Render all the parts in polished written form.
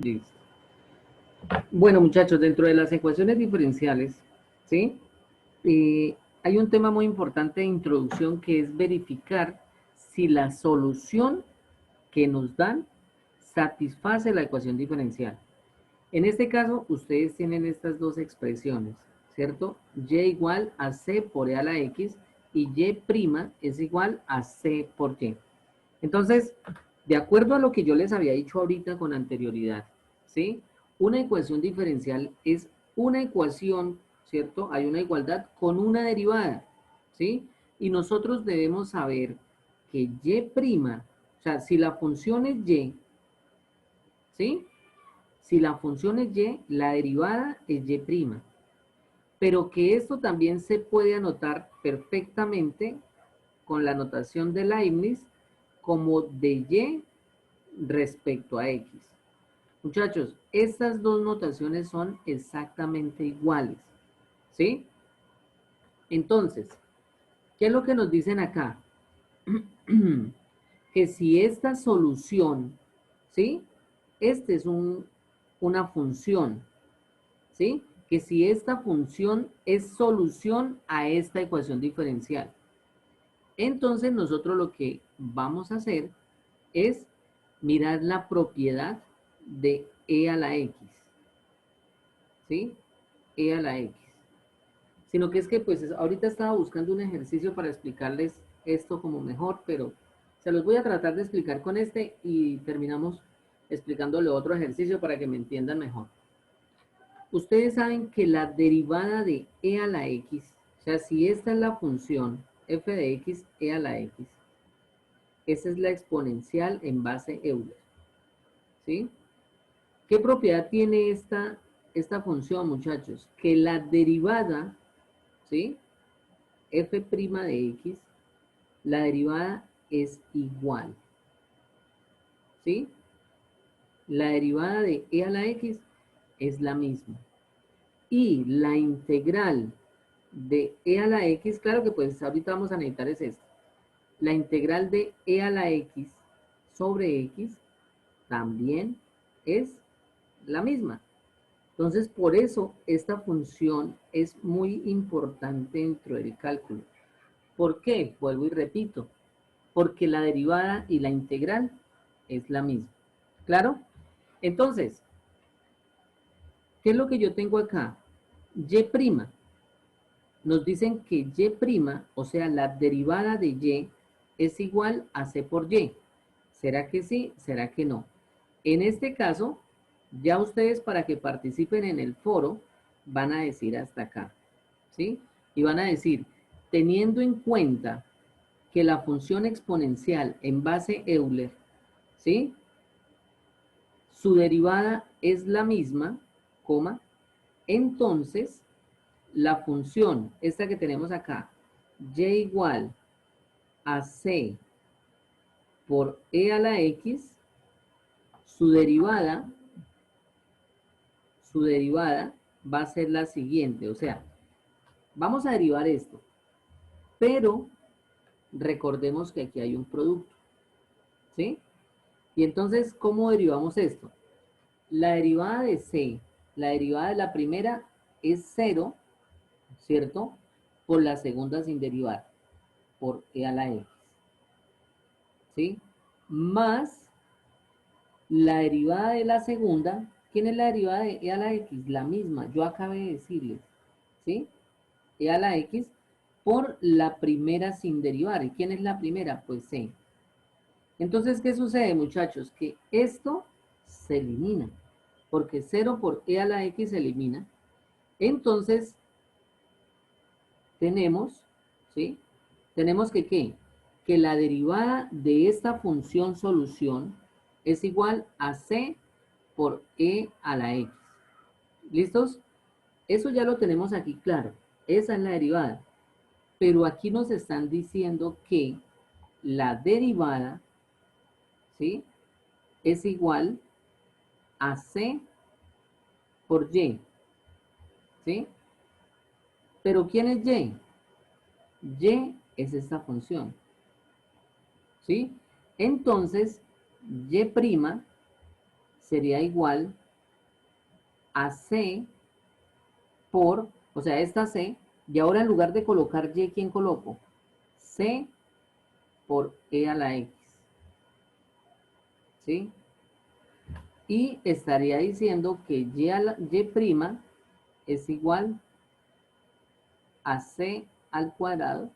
Listo. Bueno, muchachos, dentro de las ecuaciones diferenciales, ¿sí? Hay un tema muy importante de introducción que es verificar si la solución que nos dan satisface la ecuación diferencial. En este caso, ustedes tienen estas dos expresiones, ¿cierto? Y igual a C por E a la X y Y' es igual a C por Y. Entonces, de acuerdo a lo que yo les había dicho ahorita con anterioridad, ¿sí? Una ecuación diferencial es una ecuación, ¿cierto? Hay una igualdad con una derivada, ¿sí? Y nosotros debemos saber que Y', o sea, si la función es Y, ¿sí? Si la función es Y, la derivada es Y'. Pero que esto también se puede anotar perfectamente con la notación de Leibniz como de Y respecto a X. Muchachos, estas dos notaciones son exactamente iguales, ¿sí? Entonces, ¿qué es lo que nos dicen acá? Que si esta solución, ¿sí? Este es una función, ¿sí? Que si esta función es solución a esta ecuación diferencial. Entonces nosotros lo que vamos a hacer es mirar la propiedad de e a la x, ¿sí? E a la x. Sino que es que pues ahorita estaba buscando un ejercicio para explicarles esto como mejor, pero se los voy a tratar de explicar con este y terminamos explicándole otro ejercicio para que me entiendan mejor. Ustedes saben que la derivada de e a la x, o sea, si esta es la función f de x, e a la x, esa es la exponencial en base Euler, ¿sí? ¿Qué propiedad tiene esta función, muchachos? Que la derivada, ¿sí? F' de x, la derivada es igual, ¿sí? La derivada de e a la x es la misma. Y la integral de e a la x, claro que pues ahorita vamos a necesitar es esto. La integral de e a la x sobre x también es la misma. Entonces, por eso esta función es muy importante dentro del cálculo. ¿Por qué? Vuelvo y repito. Porque la derivada y la integral es la misma. ¿Claro? Entonces, ¿qué es lo que yo tengo acá? Y'. Nos dicen que Y', o sea, la derivada de Y es igual a C por Y. ¿Será que sí? ¿Será que no? En este caso, ya ustedes para que participen en el foro van a decir hasta acá, ¿sí? Y van a decir, teniendo en cuenta que la función exponencial en base Euler, ¿sí? Su derivada es la misma, coma, entonces la función, esta que tenemos acá, y igual a c por e a la x, su derivada va a ser la siguiente, o sea, vamos a derivar esto, pero recordemos que aquí hay un producto, ¿sí? Y entonces, ¿cómo derivamos esto? La derivada de c, la derivada de la primera es 0, ¿cierto? Por la segunda sin derivar, por e a la x, ¿sí? Más la derivada de la segunda. ¿Quién es la derivada de e a la x? La misma, yo acabé de decirles, ¿sí? E a la x por la primera sin derivar. ¿Y quién es la primera? Pues c. Entonces, ¿qué sucede, muchachos? Que esto se elimina, porque 0 por e a la x se elimina. Entonces, tenemos, ¿sí? Tenemos que, ¿qué? Que la derivada de esta función solución es igual a c por e a la x. ¿Listos? Eso ya lo tenemos aquí claro. Esa es la derivada. Pero aquí nos están diciendo que la derivada, ¿sí? Es igual a c por y, ¿sí? Pero ¿quién es y? Y es esta función, ¿sí? Entonces, y', sería igual a C por, o sea, esta C, y ahora en lugar de colocar Y, ¿quién coloco? C por E a la X, ¿sí? Y estaría diciendo que Y' es igual a C al cuadrado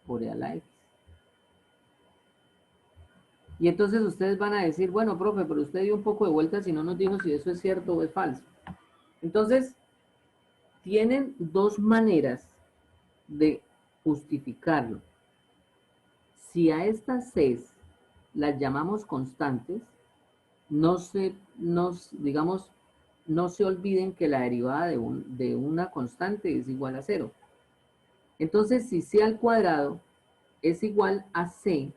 por E a la X. Y entonces ustedes van a decir, bueno, profe, pero usted dio un poco de vueltas y no nos dijo si eso es cierto o es falso. Entonces, tienen dos maneras de justificarlo. Si a estas Cs las llamamos constantes, digamos, no se olviden que la derivada de una constante es igual a 0. Entonces, si C al cuadrado es igual a C,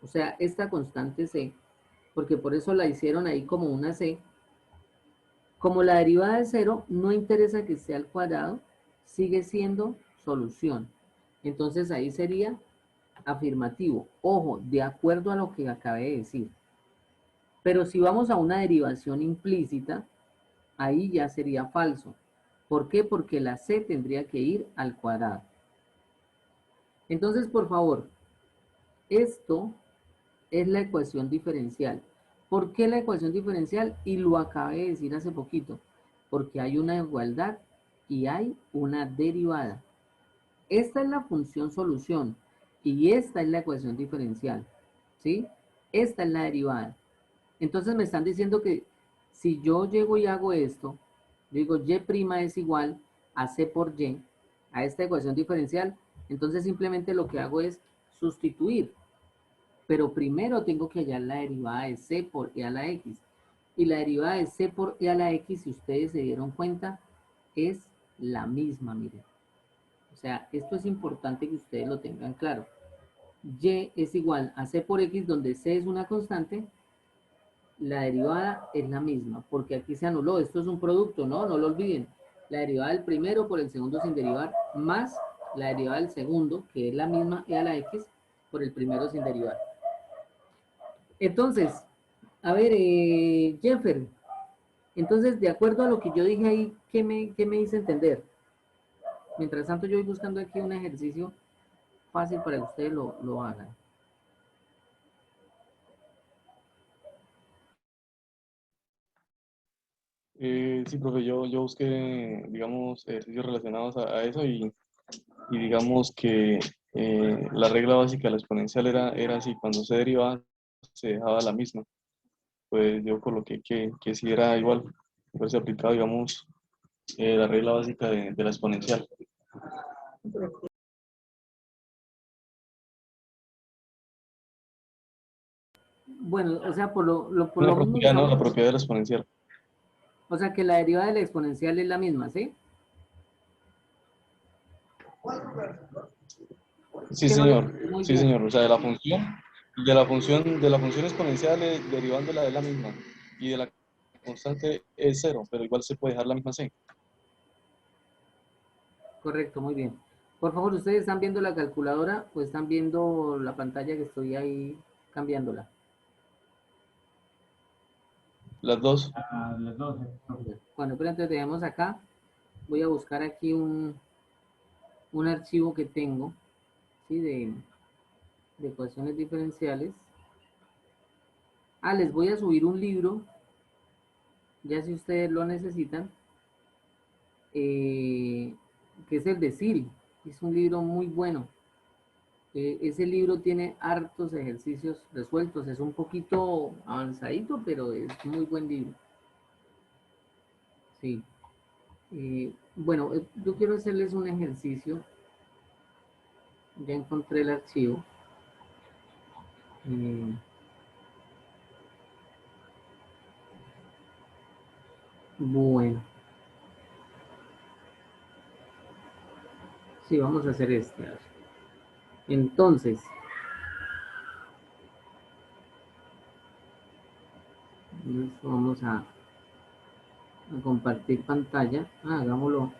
o sea, esta constante C, porque por eso la hicieron ahí como una C, como la derivada de 0 no interesa que sea al cuadrado, sigue siendo solución. Entonces ahí sería afirmativo. Ojo, de acuerdo a lo que acabé de decir. Pero si vamos a una derivación implícita, ahí ya sería falso. ¿Por qué? Porque la C tendría que ir al cuadrado. Entonces, por favor, esto es la ecuación diferencial. ¿Por qué la ecuación diferencial? Y lo acabé de decir hace poquito. Porque hay una igualdad y hay una derivada. Esta es la función solución y esta es la ecuación diferencial. ¿Sí? Esta es la derivada. Entonces me están diciendo que si yo llego y hago esto, digo Y' es igual a C por Y, a esta ecuación diferencial, entonces simplemente lo que hago es sustituir. Pero primero tengo que hallar la derivada de C por E a la X. Y la derivada de C por E a la X, si ustedes se dieron cuenta, es la misma, miren. O sea, esto es importante que ustedes lo tengan claro. Y es igual a C por X, donde C es una constante, la derivada es la misma, porque aquí se anuló. Esto es un producto, ¿no? No lo olviden. La derivada del primero por el segundo sin derivar, más la derivada del segundo, que es la misma E a la X, por el primero sin derivar. Entonces, a ver, Jeffer, entonces, de acuerdo a lo que yo dije ahí, qué me hice entender? Mientras tanto, yo voy buscando aquí un ejercicio fácil para que ustedes lo hagan. Sí, profe, yo busqué, digamos, ejercicios relacionados a eso y digamos que la regla básica de la exponencial era así, cuando se derivaba se dejaba la misma. Pues yo coloqué que si era igual, pues se aplicaba, digamos, la regla básica de la exponencial. Bueno, o sea, por Una lo mismo, propiedad, ¿no? La digamos, propiedad de la exponencial. o sea, que la derivada de la exponencial es la misma, ¿sí? Es Sí, que no lo señor. entendí muy Sí, bien. señor. O sea, de la función exponencial derivándola de la misma. Y de la constante es cero, pero igual se puede dejar la misma C. Correcto, muy bien. Por favor, ¿ustedes están viendo la calculadora o están viendo la pantalla que estoy ahí cambiándola? Las dos. Bueno, pero entonces dejemos acá. Voy a buscar aquí un archivo que tengo, ¿sí? De ecuaciones diferenciales. Ah, les voy a subir un libro, ya si ustedes lo necesitan, eh, que es el de Siri. Es un libro muy bueno. Ese libro tiene hartos ejercicios resueltos. Es un poquito avanzadito, pero es muy buen libro. Sí. Bueno, yo quiero hacerles un ejercicio. Ya encontré el archivo. Eh, bueno, sí, vamos a hacer este. Entonces, vamos a compartir pantalla. Hagámoslo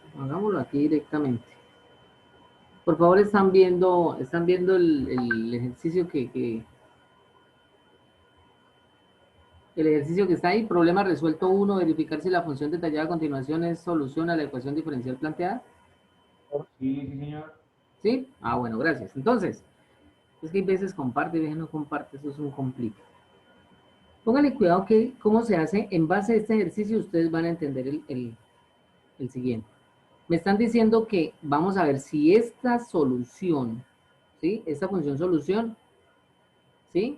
aquí directamente. Por favor, están viendo el ejercicio El ejercicio que está ahí, problema resuelto 1, verificar si la función detallada a continuación es solución a la ecuación diferencial planteada. Sí, sí, señor. ¿Sí? Ah, bueno, gracias. Entonces, es que hay veces comparte y veces no comparte, eso es un complique. Póngale cuidado que cómo se hace, en base a este ejercicio ustedes van a entender el siguiente. Me están diciendo que vamos a ver si esta solución, ¿sí? Esta función solución, ¿sí?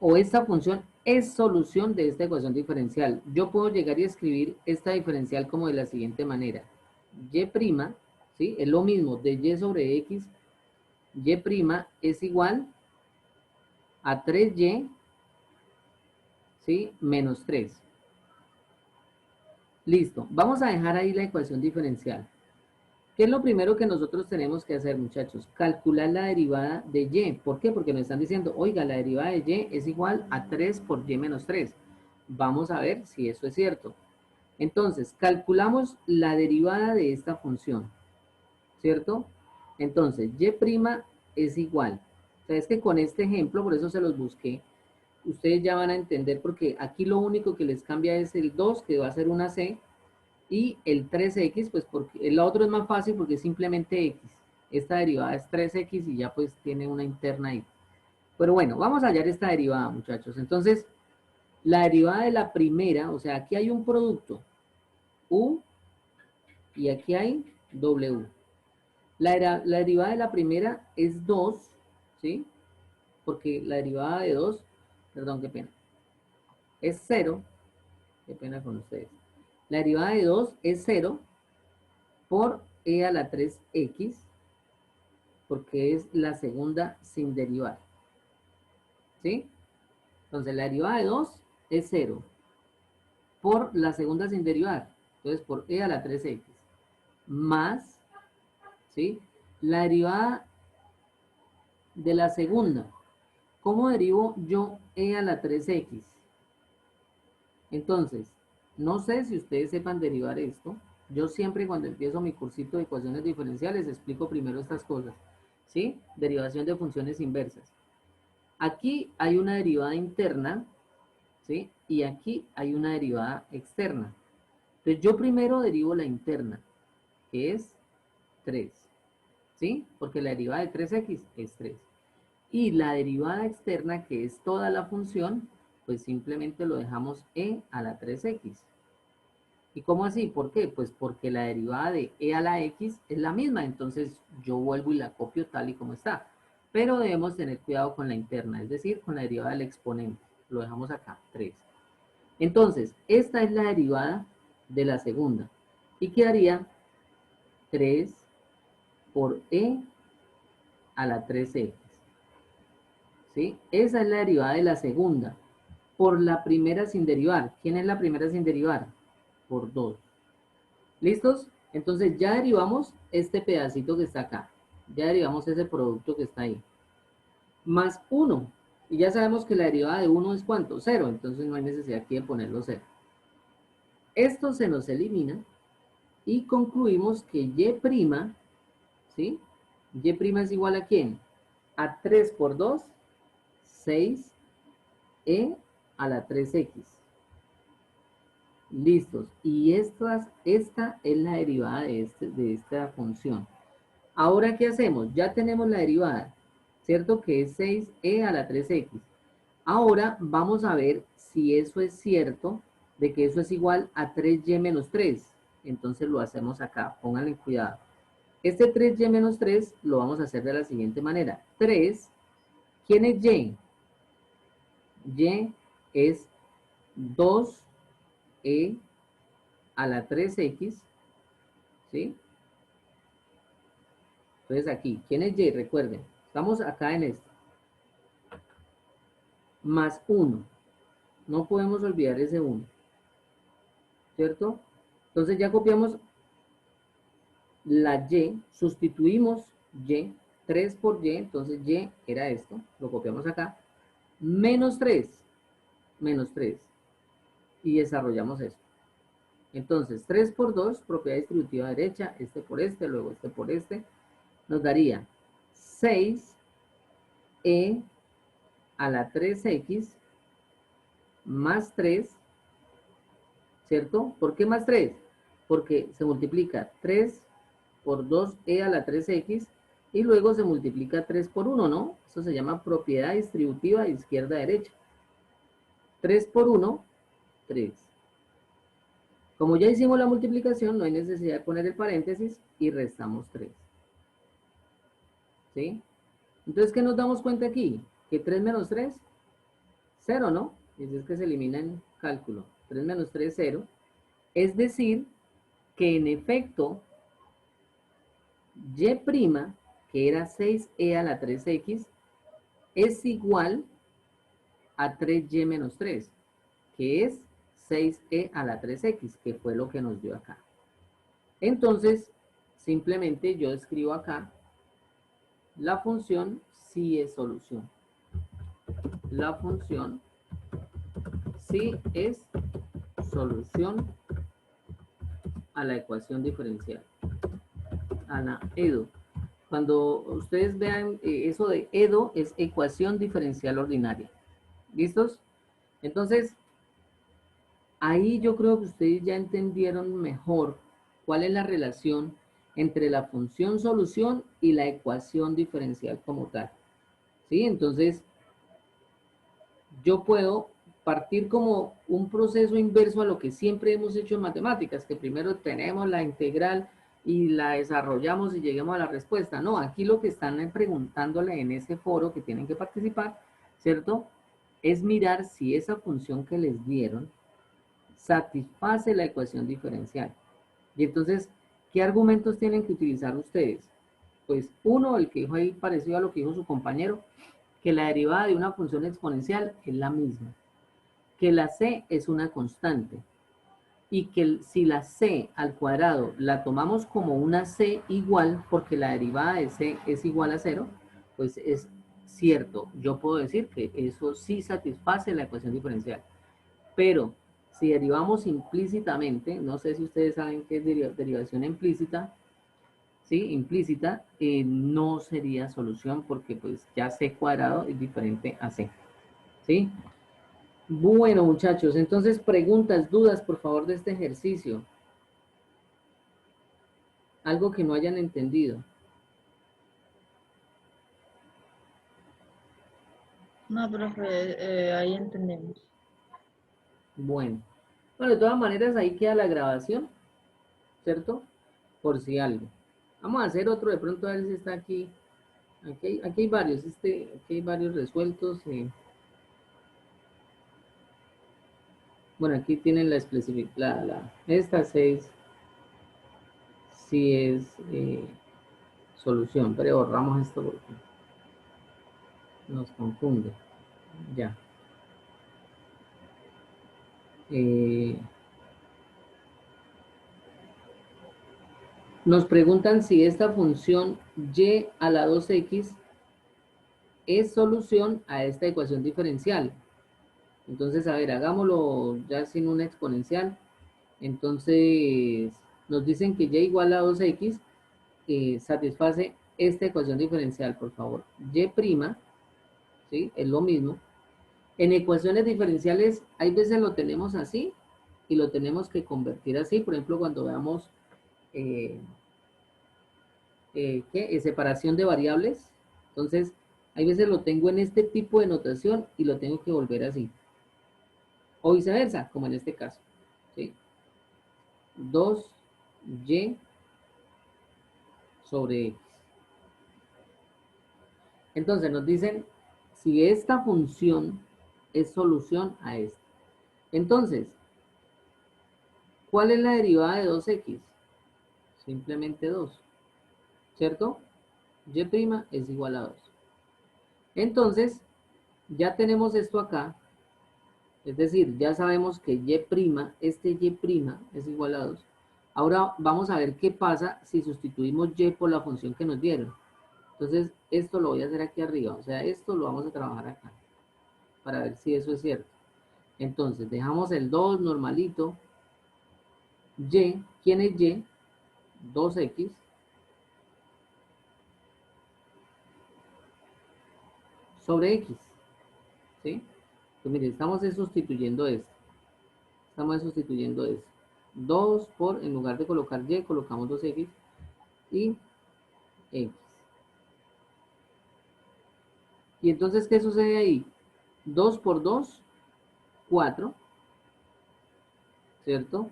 O esta función es solución de esta ecuación diferencial. Yo puedo llegar y escribir esta diferencial como de la siguiente manera. Y', ¿sí? Es lo mismo de y sobre x. Y' es igual a 3y, ¿sí? Menos 3. Listo. Vamos a dejar ahí la ecuación diferencial. ¿Qué es lo primero que nosotros tenemos que hacer, muchachos? Calcular la derivada de y. ¿Por qué? Porque nos están diciendo, oiga, la derivada de y es igual a 3 por y menos 3. Vamos a ver si eso es cierto. Entonces, calculamos la derivada de esta función, ¿cierto? Entonces, y' es igual. O sea, es que con este ejemplo, por eso se los busqué, ustedes ya van a entender porque aquí lo único que les cambia es el 2, que va a ser una c, y el 3x, pues porque el otro es más fácil porque es simplemente x. Esta derivada es 3x y ya pues tiene una interna ahí. Pero bueno, vamos a hallar esta derivada, muchachos. Entonces, la derivada de la primera, o sea, aquí hay un producto, u, y aquí hay w. La derivada de la primera es 2, ¿sí? Porque la derivada de 2, perdón, qué pena, es 0. Qué pena con ustedes. La derivada de 2 es 0 por e a la 3x, porque es la segunda sin derivar. ¿Sí? Entonces la derivada de 2 es 0 por la segunda sin derivar. Entonces por e a la 3x. Más, ¿sí? La derivada de la segunda. ¿Cómo derivo yo e a la 3x? Entonces, no sé si ustedes sepan derivar esto. Yo siempre cuando empiezo mi cursito de ecuaciones diferenciales explico primero estas cosas. ¿Sí? Derivación de funciones inversas. Aquí hay una derivada interna, ¿sí? Y aquí hay una derivada externa. Entonces yo primero derivo la interna, que es 3, ¿sí? Porque la derivada de 3x es 3. Y la derivada externa, que es toda la función, pues simplemente lo dejamos e a la 3x. ¿Y cómo así? ¿Por qué? Pues porque la derivada de e a la x es la misma, entonces yo vuelvo y la copio tal y como está. Pero debemos tener cuidado con la interna, es decir, con la derivada del exponente. Lo dejamos acá, 3. Entonces, esta es la derivada de la segunda. Y quedaría 3 por e a la 3x. ¿Sí? Esa es la derivada de la segunda. Por la primera sin derivar. ¿Quién es la primera sin derivar? Por 2. ¿Listos? Entonces ya derivamos este pedacito que está acá. Ya derivamos ese producto que está ahí. Más 1. Y ya sabemos que la derivada de 1 es ¿cuánto? 0. Entonces no hay necesidad aquí de ponerlo 0. Esto se nos elimina y concluimos que y', ¿sí? Y' es igual a ¿quién? A 3 por 2, 6, e a la 3x. Listos. Y esta es la derivada de esta función. Ahora, ¿qué hacemos? Ya tenemos la derivada, ¿cierto? Que es 6e a la 3x. Ahora vamos a ver si eso es cierto, de que eso es igual a 3y menos 3. Entonces lo hacemos acá, pónganle cuidado. Este 3y menos 3 lo vamos a hacer de la siguiente manera. 3, ¿quién es y? Y es 2e a la 3x, ¿sí? Entonces aquí, ¿quién es y? Recuerden, estamos acá en esto. Más 1. No podemos olvidar ese 1, ¿cierto? Entonces ya copiamos la y, sustituimos y, 3 por y, entonces y era esto, lo copiamos acá, menos 3, menos 3, y desarrollamos esto. Entonces 3 por 2, propiedad distributiva derecha, este por este, luego este por este, nos daría 6e a la 3x más 3, ¿cierto? ¿Por qué más 3? Porque se multiplica 3 por 2e a la 3x y luego se multiplica 3 por 1, ¿no? Eso se llama propiedad distributiva de izquierda a derecha. 3 por 1, 3. Como ya hicimos la multiplicación, no hay necesidad de poner el paréntesis y restamos 3. ¿Sí? Entonces, ¿qué nos damos cuenta aquí? Que 3 menos 3, 0, ¿no? Es que se elimina en cálculo. 3 menos 3, 0. Es decir, que en efecto, y', que era 6e a la 3x, es igual a 3y menos 3, que es 6e a la 3x, que fue lo que nos dio acá. Entonces, simplemente yo escribo acá, la función sí es solución. La función sí es solución a la ecuación diferencial, a la EDO. Cuando ustedes vean eso de EDO, es ecuación diferencial ordinaria. ¿Listos? Entonces, ahí yo creo que ustedes ya entendieron mejor cuál es la relación entre la función solución y la ecuación diferencial como tal. ¿Sí? Entonces, yo puedo partir como un proceso inverso a lo que siempre hemos hecho en matemáticas, que primero tenemos la integral y la desarrollamos y lleguemos a la respuesta. No, aquí lo que están preguntándole en ese foro que tienen que participar, ¿cierto? Es mirar si esa función que les dieron satisface la ecuación diferencial. Y entonces, ¿qué argumentos tienen que utilizar ustedes? Pues uno, el que dijo ahí parecido a lo que dijo su compañero, que la derivada de una función exponencial es la misma, que la c es una constante y que si la c al cuadrado la tomamos como una c igual porque la derivada de c es igual a 0, pues es cierto, yo puedo decir que eso sí satisface la ecuación diferencial. Pero si derivamos implícitamente, no sé si ustedes saben qué es derivación implícita, ¿sí? Implícita, no sería solución porque pues ya c cuadrado es diferente a c, ¿sí? Bueno, muchachos, entonces preguntas, dudas, por favor, de este ejercicio. Algo que no hayan entendido. No, profe, ahí entendemos. Bueno, de todas maneras ahí queda la grabación, ¿cierto? Por si algo. Vamos a hacer otro de pronto a ver si está aquí. Aquí hay varios, aquí hay varios resueltos. Bueno, aquí tienen la especificación, esta 6 sí es solución, pero borramos esto porque nos confunde. Ya. Nos preguntan si esta función y a la 2x es solución a esta ecuación diferencial. Entonces, a ver, hagámoslo ya sin una exponencial. Entonces, nos dicen que y igual a 2x satisface esta ecuación diferencial, por favor. Y', ¿sí? Es lo mismo. En ecuaciones diferenciales, hay veces lo tenemos así y lo tenemos que convertir así. Por ejemplo, cuando veamos separación de variables. Entonces, hay veces lo tengo en este tipo de notación y lo tengo que volver así. O viceversa, como en este caso. ¿Sí? 2y sobre x. Entonces nos dicen si esta función es solución a esta. Entonces, ¿cuál es la derivada de 2x? Simplemente 2. ¿Cierto? Y' es igual a 2. Entonces, ya tenemos esto acá. Es decir, ya sabemos que y', este y' es igual a 2. Ahora vamos a ver qué pasa si sustituimos y por la función que nos dieron. Entonces, esto lo voy a hacer aquí arriba. O sea, esto lo vamos a trabajar acá. Para ver si eso es cierto. Entonces, dejamos el 2 normalito. Y, ¿quién es y? 2x. Sobre x. ¿Sí? Pues mire, estamos sustituyendo esto. Estamos sustituyendo esto. 2 por, en lugar de colocar y, colocamos 2x y x. Y entonces, ¿qué sucede ahí? 2 por 2, 4, ¿cierto?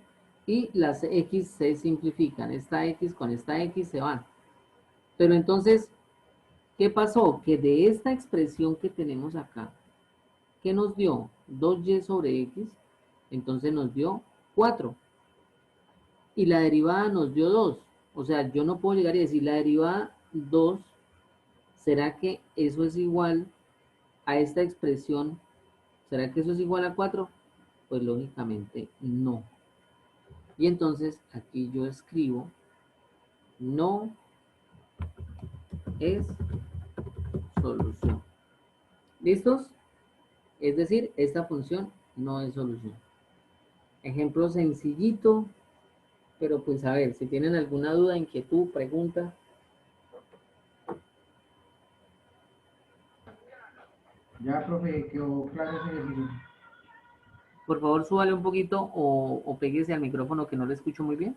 Y las x se simplifican. Esta x con esta x se van. Pero entonces, ¿qué pasó? Que de esta expresión que tenemos acá, ¿qué nos dio? 2y sobre x, entonces nos dio 4. Y la derivada nos dio 2. O sea, yo no puedo llegar y decir la derivada 2, ¿será que eso es igual a esta expresión? ¿Será que eso es igual a 4? Pues lógicamente no. Y entonces aquí yo escribo no es solución. ¿Listos? Es decir, esta función no es solución. Ejemplo sencillito, pero pues a ver, si tienen alguna duda, inquietud, pregunta. Ya, profe, quedó claro ese ejercicio. Por favor, súbale un poquito o péguese al micrófono que no le escucho muy bien.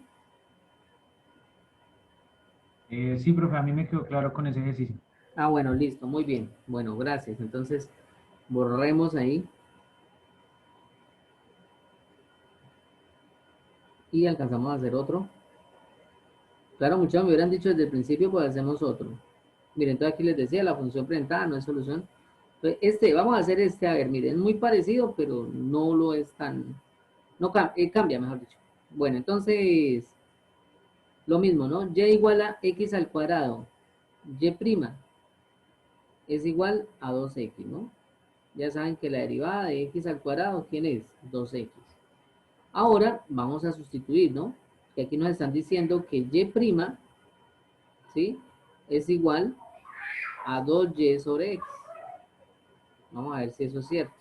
Sí, profe, a mí me quedó claro con ese ejercicio. Ah, bueno, listo, muy bien. Bueno, gracias. Entonces, borremos ahí. Y alcanzamos a hacer otro. Claro, muchos me hubieran dicho desde el principio, pues hacemos otro. Miren, entonces aquí les decía, la función presentada no es solución. Entonces, vamos a hacer a ver, miren, es muy parecido, pero no lo es tan, no cambia, mejor dicho. Bueno, entonces, lo mismo, ¿no? Y igual a x al cuadrado, y' es igual a 2x, ¿no? Ya saben que la derivada de x al cuadrado, ¿quién es? 2x. Ahora vamos a sustituir, ¿no? Que aquí nos están diciendo que y', ¿sí? Es igual a 2y sobre x. Vamos a ver si eso es cierto.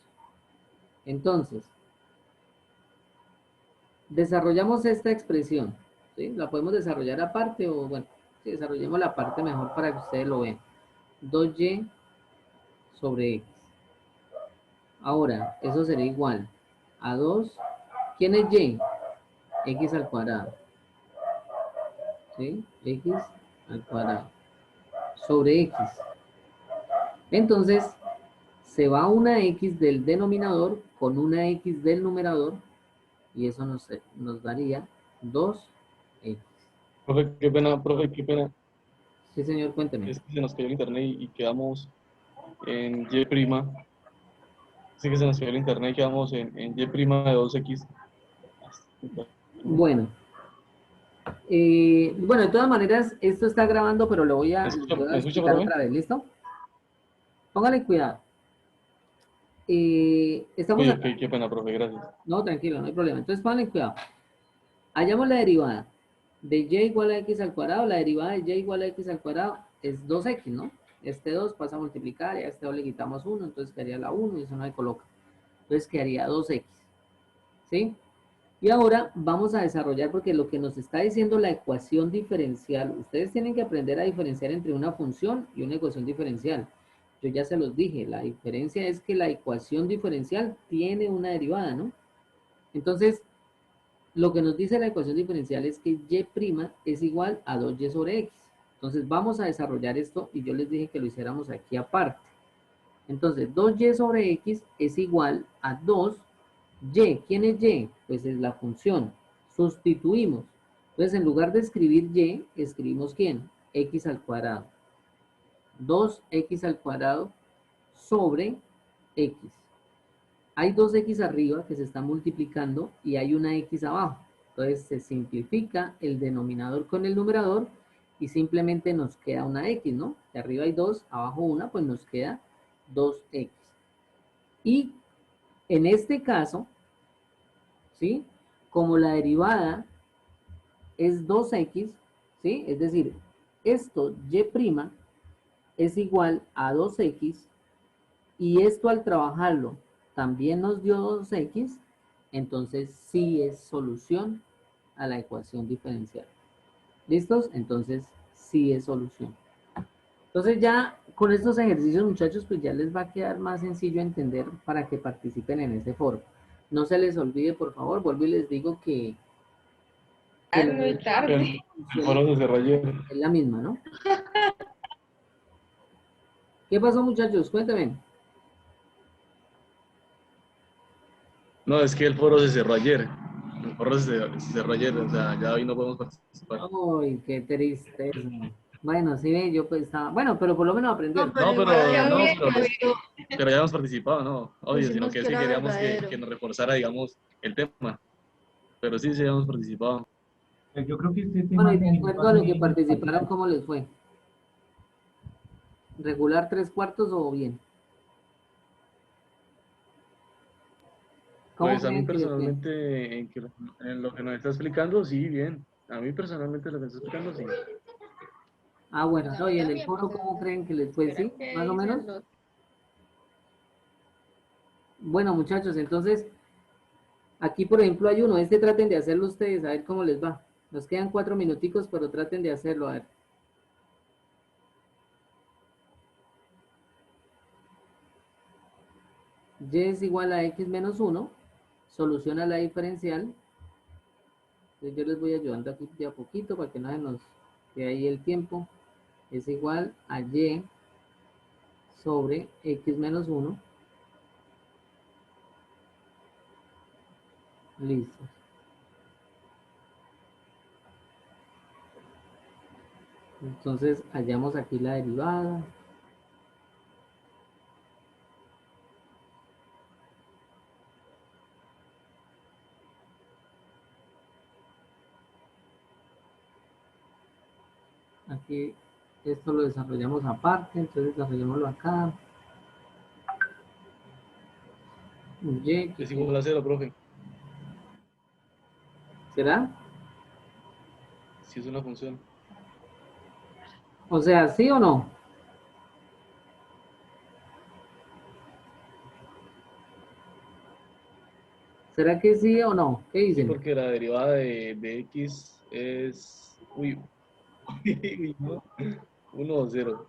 Entonces, desarrollamos esta expresión, ¿sí? La podemos desarrollar aparte o, bueno, si desarrollemos la parte mejor para que ustedes lo vean. 2y sobre x. Ahora, eso será igual a 2. ¿Quién es y? X al cuadrado. ¿Sí? X al cuadrado. Sobre x. Entonces, se va una x del denominador con una x del numerador y eso nos daría 2x. Profe, qué pena, profe, qué pena. Sí, señor, cuénteme. Es que se nos cayó el internet y quedamos en y'. Sí que se nos cayó el internet y quedamos en y' de 2x. Bueno, bueno, de todas maneras, esto está grabando, pero lo voy a Me escucha, explicar profe? otra vez, ¿listo? Póngale cuidado. Estamos Oye, acá. qué pena, profe, gracias. No, tranquilo, no hay problema. Entonces, póngale cuidado. Hallamos la derivada de y igual a x al cuadrado. La derivada de y igual a x al cuadrado es 2x, ¿no? Este 2 pasa a multiplicar y a este 2 le quitamos 1, entonces quedaría la 1 y eso no se coloca. Entonces quedaría 2x, ¿sí? Y ahora vamos a desarrollar, porque lo que nos está diciendo la ecuación diferencial, ustedes tienen que aprender a diferenciar entre una función y una ecuación diferencial. Yo ya se los dije, la diferencia es que la ecuación diferencial tiene una derivada, ¿no? Entonces, lo que nos dice la ecuación diferencial es que y' es igual a 2y sobre x. Entonces, vamos a desarrollar esto y yo les dije que lo hiciéramos aquí aparte. Entonces, 2y sobre x es igual a 2y. ¿Quién es y? Pues es la función. Sustituimos. Entonces, en lugar de escribir y, escribimos ¿quién? X al cuadrado. 2x al cuadrado sobre x. Hay 2x arriba que se están multiplicando y hay una x abajo. Entonces, se simplifica el denominador con el numerador y simplemente nos queda una x, ¿no? De arriba hay 2, abajo 1, pues nos queda 2x. Y en este caso, ¿sí? Como la derivada es 2x, ¿sí? Es decir, esto y' es igual a 2x y esto al trabajarlo también nos dio 2x, entonces sí es solución a la ecuación diferencial. ¿Listos? Entonces sí es solución. Entonces ya con estos ejercicios, muchachos, pues ya les va a quedar más sencillo entender para que participen en este foro. No se les olvide, por favor, vuelvo y les digo que la muy tarde. El foro se cerró ayer. es la misma, ¿no? ¿Qué pasó, muchachos? Cuéntame. No, es que el foro se cerró ayer. El foro se cerró ayer, o sea, ya hoy no podemos participar. Ay, qué tristeza. Bueno, sí, ve, yo pues estaba... Bueno, pero por lo menos aprendieron. No, pero No, igual pero, no, había pero ya hemos participado, ¿no? Obvio, sino pusimos que que sí era queríamos verdadero. que nos reforzara, digamos, el tema. Pero sí, sí hemos participado. Yo creo que este Bueno, tema y de necesita acuerdo a lo que también participaron, ¿cómo les fue? ¿Regular 3/4 o bien? ¿Cómo Pues a mí creen que les fue? personalmente, en lo que nos está explicando, sí, bien. A mí personalmente lo que está explicando, sí. Ah, bueno, A no, mí y en el también, foro, profesor. ¿cómo creen que les fue? Espera, ¿Sí? ¿qué ¿Más o menos? dicen los? Bueno, muchachos, entonces, aquí, por ejemplo, hay uno. Este traten de hacerlo ustedes, a ver cómo les va. Nos quedan 4 minuticos, pero traten de hacerlo, a ver. Y es igual a x menos 1. Soluciona la diferencial. Entonces yo les voy ayudando aquí de a poquito para que no se nos quede ahí el tiempo. Es igual a y sobre x menos 1. Listo. Entonces hallamos aquí la derivada. Aquí esto lo desarrollamos aparte, entonces desarrollémoslo acá. Y, Es igual a cero, profe. ¿será? Si es una función. O sea, ¿sí o no? ¿Será que sí o no? ¿Qué Sí, dicen? porque la derivada de x es... Uy, uy, no. 1 o 0.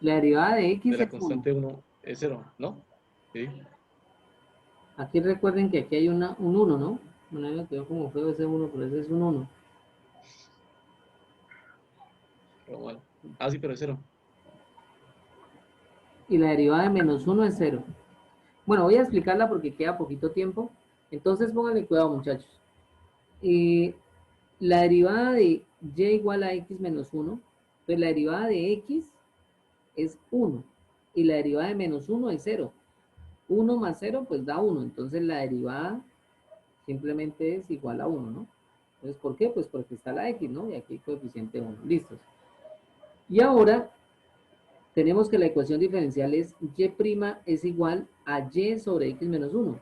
La derivada de De x la es 1. constante 1 es 0, ¿no? Sí. Aquí recuerden que aquí hay un 1, ¿no? Bueno, me quedó como feo ese 1, pero ese es un 1. Pero mal. Ah, sí, pero es 0. Y la derivada de menos 1 es 0. Bueno, voy a explicarla porque queda poquito tiempo. Entonces pónganle cuidado, muchachos. La derivada de y igual a x menos 1, pues la derivada de x es 1 y la derivada de menos 1 es 0. 1 más 0 pues da 1, entonces la derivada simplemente es igual a 1, ¿no? Entonces, ¿por qué? Pues porque está la x, ¿no? Y aquí hay coeficiente 1, listos. Y ahora tenemos que la ecuación diferencial es y' es igual a y sobre x menos 1.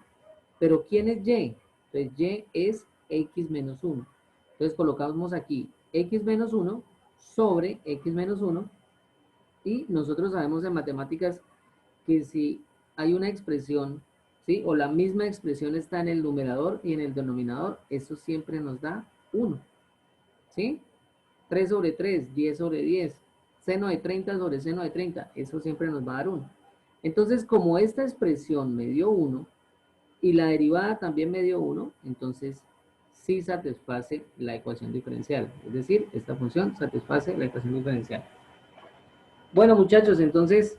Pero ¿quién es y? Entonces y es x menos 1. Entonces colocamos aquí x menos 1 sobre x menos 1 y nosotros sabemos en matemáticas que si hay una expresión, ¿sí? O la misma expresión está en el numerador y en el denominador, eso siempre nos da 1, ¿sí? 3 sobre 3, 10 sobre 10, seno de 30 sobre seno de 30, eso siempre nos va a dar 1. Entonces, como esta expresión me dio 1 y la derivada también me dio 1, entonces sí satisface la ecuación diferencial. Es decir, esta función satisface la ecuación diferencial. Bueno, muchachos, entonces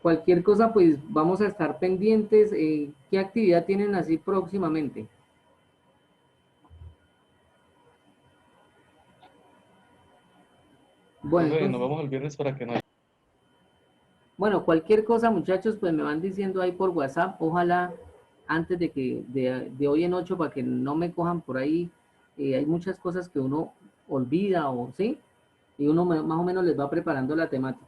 cualquier cosa, pues vamos a estar pendientes. ¿Qué actividad tienen así próximamente? Bueno, Profe, nos entonces, vemos el viernes para que no... bueno, cualquier cosa, muchachos, pues me van diciendo ahí por WhatsApp. Ojalá antes de hoy en 8 para que no me cojan por ahí. Hay muchas cosas que uno olvida o sí, y uno más o menos les va preparando la temática.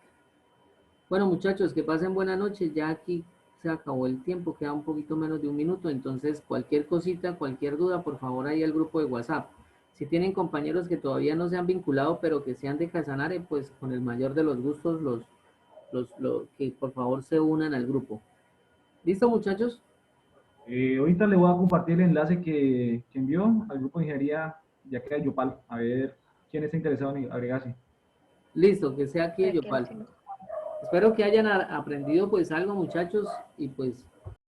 Bueno, muchachos, que pasen buena noche. Ya aquí se acabó el tiempo, queda un poquito menos de un minuto. Entonces, cualquier cosita, cualquier duda, por favor, ahí al grupo de WhatsApp. Si tienen compañeros que todavía no se han vinculado, pero que sean de Casanare, pues con el mayor de los gustos, que por favor se unan al grupo. ¿Listo, muchachos? Ahorita le voy a compartir el enlace que envió al grupo de ingeniería ya que de Yopal, a ver quién está interesado en agregarse. Listo, que sea aquí Es que Yopal. no sé. Espero que hayan aprendido pues algo, muchachos, y pues